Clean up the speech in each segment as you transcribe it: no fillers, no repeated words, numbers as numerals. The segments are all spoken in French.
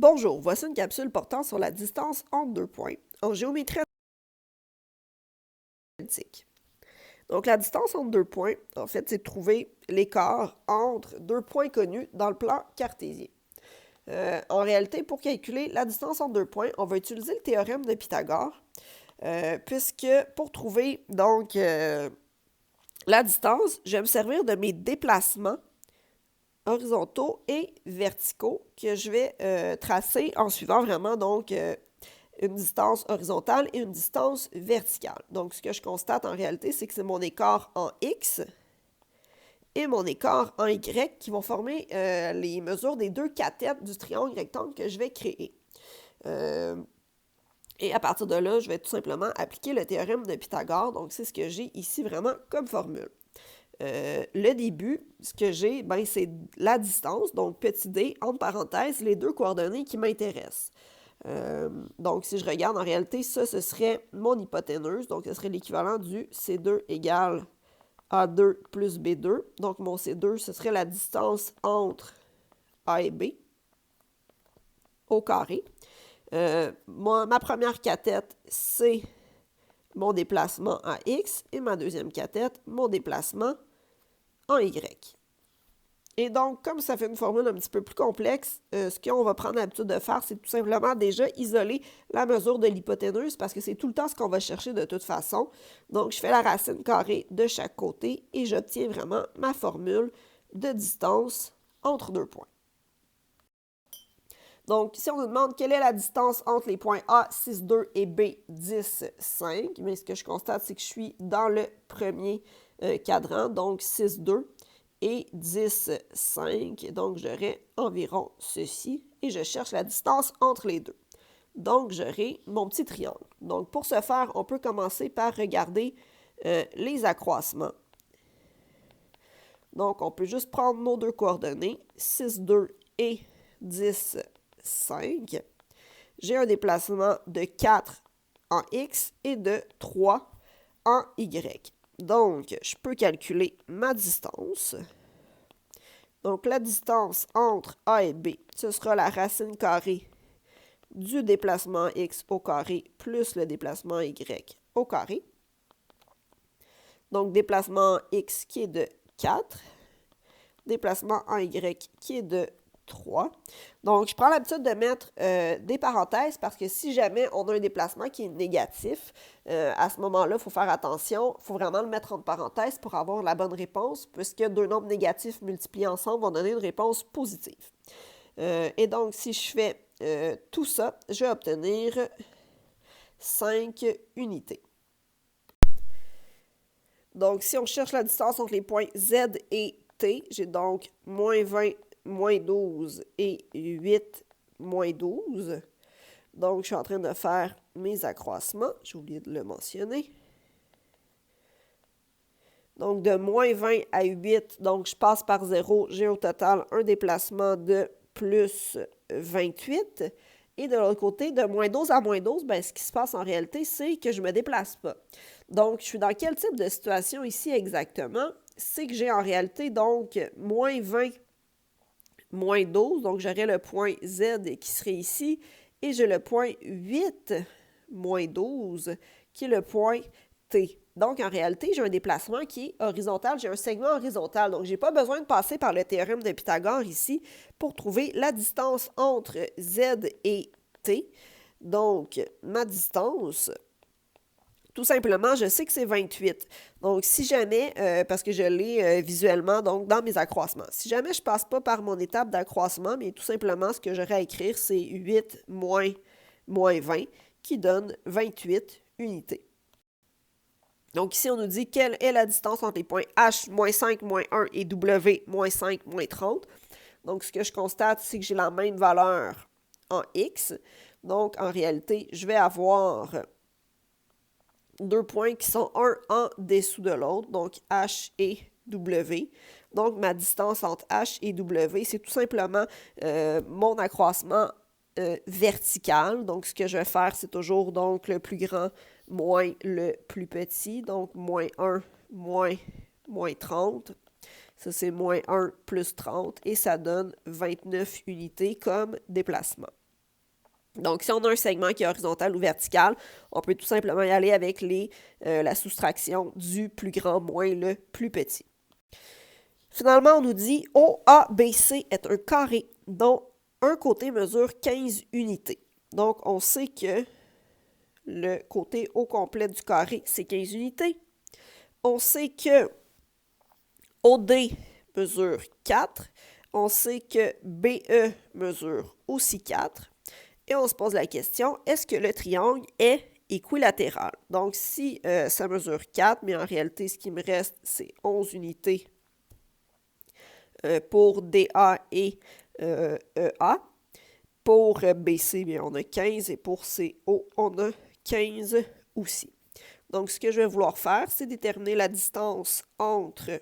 Bonjour, voici une capsule portant sur la distance entre deux points en géométrie analytique. Donc, la distance entre deux points, en fait, c'est de trouver l'écart entre deux points connus dans le plan cartésien. En réalité, pour calculer la distance entre deux points, on va utiliser le théorème de Pythagore, puisque pour trouver donc la distance, je vais me servir de mes déplacements horizontaux et verticaux que je vais tracer en suivant vraiment donc une distance horizontale et une distance verticale. Donc, ce que je constate en réalité, c'est que c'est mon écart en X et mon écart en Y qui vont former les mesures des deux cathètes du triangle rectangle que je vais créer. Et à partir de là, je vais tout simplement appliquer le théorème de Pythagore. Donc, c'est ce que j'ai ici vraiment comme formule. Le début, ce que j'ai, c'est la distance, donc petit d, entre parenthèses, les deux coordonnées qui m'intéressent. Donc, si je regarde, en réalité, ça, ce serait mon hypoténuse. Donc, ce serait l'équivalent du C2 égale A2 plus B2. Donc, mon C2, ce serait la distance entre A et B au carré. Ma première cathète, c'est mon déplacement en X. Et ma deuxième cathète, mon déplacement en Y. Et donc, comme ça fait une formule un petit peu plus complexe, ce qu'on va prendre l'habitude de faire, c'est tout simplement déjà isoler la mesure de l'hypoténuse parce que c'est tout le temps ce qu'on va chercher de toute façon. Donc, je fais la racine carrée de chaque côté et j'obtiens vraiment ma formule de distance entre deux points. Donc, si on nous demande quelle est la distance entre les points A, 6, 2 et B, 10, 5, mais ce que je constate, c'est que je suis dans le premier cadran, donc 6, 2. Et 10, 5. Donc, j'aurai environ ceci. Et je cherche la distance entre les deux. Donc, j'aurai mon petit triangle. Donc, pour ce faire, on peut commencer par regarder les accroissements. Donc, on peut juste prendre nos deux coordonnées, 6, 2 et 10, 5. J'ai un déplacement de 4 en X et de 3 en Y. Donc, je peux calculer ma distance. Donc, la distance entre A et B, ce sera la racine carrée du déplacement X au carré plus le déplacement Y au carré. Donc, déplacement X qui est de 4, déplacement en Y qui est de 3. Donc, je prends l'habitude de mettre des parenthèses parce que si jamais on a un déplacement qui est négatif, à ce moment-là, il faut faire attention. Il faut vraiment le mettre entre parenthèses pour avoir la bonne réponse puisque deux nombres négatifs multipliés ensemble vont donner une réponse positive. Et donc, si je fais tout ça, je vais obtenir 5 unités. Donc, si on cherche la distance entre les points Z et T, j'ai donc moins 20, moins 12 et 8, moins 12. Donc, je suis en train de faire mes accroissements. J'ai oublié de le mentionner. Donc, de moins 20 à 8, donc je passe par 0. J'ai au total un déplacement de plus 28. Et de l'autre côté, de moins 12 à moins 12, ce qui se passe en réalité, c'est que je ne me déplace pas. Donc, je suis dans quel type de situation ici exactement? C'est que j'ai en réalité donc moins 20, moins 12. Donc, j'aurai le point Z qui serait ici. Et j'ai le point 8, moins 12, qui est le point T. Donc, en réalité, j'ai un déplacement qui est horizontal. J'ai un segment horizontal. Donc, je n'ai pas besoin de passer par le théorème de Pythagore ici pour trouver la distance entre Z et T. Donc, ma distance, tout simplement, je sais que c'est 28. Donc, si jamais, parce que je l'ai visuellement donc dans mes accroissements, si jamais je ne passe pas par mon étape d'accroissement, mais tout simplement, ce que j'aurai à écrire, c'est 8 moins 20, qui donne 28 unités. Donc, ici, on nous dit quelle est la distance entre les points H, moins 5, moins 1 et W, moins 5, moins 30. Donc, ce que je constate, c'est que j'ai la même valeur en X. Donc, en réalité, je vais avoir deux points qui sont un en dessous de l'autre, donc H et W. Donc, ma distance entre H et W, c'est tout simplement mon accroissement vertical. Donc, ce que je vais faire, c'est toujours donc le plus grand moins le plus petit. Donc, moins 1, moins 30. Ça, c'est moins 1 plus 30. Et ça donne 29 unités comme déplacement. Donc, si on a un segment qui est horizontal ou vertical, on peut tout simplement y aller avec la soustraction du plus grand moins le plus petit. Finalement, on nous dit OABC est un carré dont un côté mesure 15 unités. Donc, on sait que le côté au complet du carré, c'est 15 unités. On sait que OD mesure 4. On sait que BE mesure aussi 4. Et on se pose la question, est-ce que le triangle est équilatéral? Donc, si ça mesure 4, mais en réalité, ce qui me reste, c'est 11 unités pour DA et EA. Pour BC, bien, on a 15 et pour CO, on a 15 aussi. Donc, ce que je vais vouloir faire, c'est déterminer la distance entre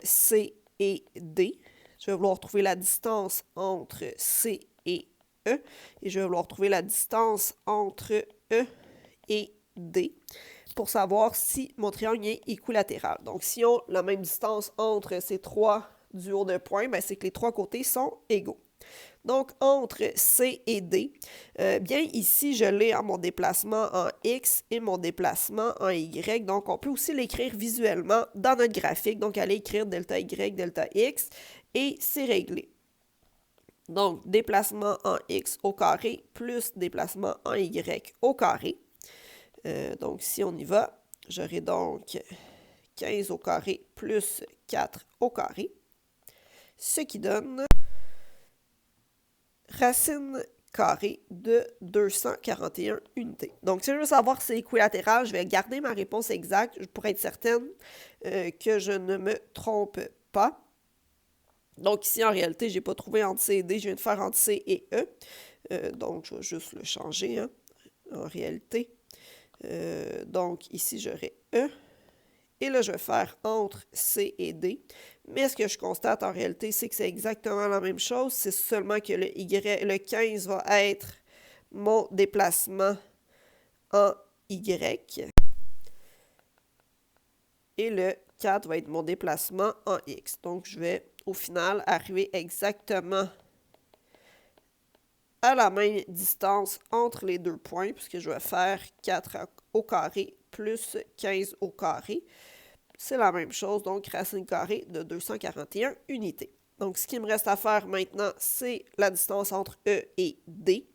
C et D. Je vais vouloir trouver la distance entre C et E. Et je vais vouloir trouver la distance entre E et D pour savoir si mon triangle est équilatéral. Donc, si on a la même distance entre ces trois duos de points, ben, c'est que les trois côtés sont égaux. Donc, entre C et D, bien ici, je l'ai en mon déplacement en X et mon déplacement en Y. Donc, on peut aussi l'écrire visuellement dans notre graphique. Donc, aller écrire delta Y, delta X, et c'est réglé. Donc, déplacement en X au carré plus déplacement en Y au carré. Donc, si on y va, j'aurai donc 15 au carré plus 4 au carré, ce qui donne racine carrée de 241 unités. Donc, si je veux savoir si c'est équilatéral, je vais garder ma réponse exacte pour être certaine que je ne me trompe pas. Donc, ici, en réalité, je n'ai pas trouvé entre C et D, je viens de faire entre C et E. Donc, je vais juste le changer, hein, en réalité. Donc, ici, j'aurai E. Et là, je vais faire entre C et D. Mais ce que je constate en réalité, c'est que c'est exactement la même chose. C'est seulement que le 15 va être mon déplacement en Y. Et le 4 va être mon déplacement en X. Donc, je vais au final arriver exactement à la même distance entre les deux points, puisque je vais faire 4 au carré plus 15 au carré. C'est la même chose, donc racine carrée de 241 unités. Donc, ce qui me reste à faire maintenant, c'est la distance entre E et D.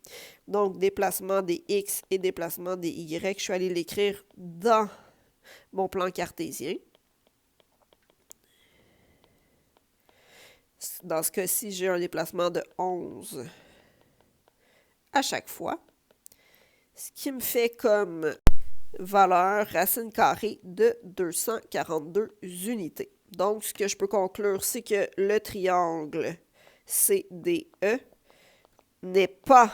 Donc, déplacement des X et déplacement des Y. Je suis allé l'écrire dans mon plan cartésien. Dans ce cas-ci, j'ai un déplacement de 11 à chaque fois. Ce qui me fait comme valeur racine carrée de 242 unités. Donc, ce que je peux conclure, c'est que le triangle CDE n'est pas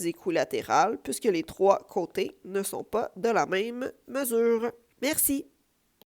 équilatéral puisque les trois côtés ne sont pas de la même mesure. Merci.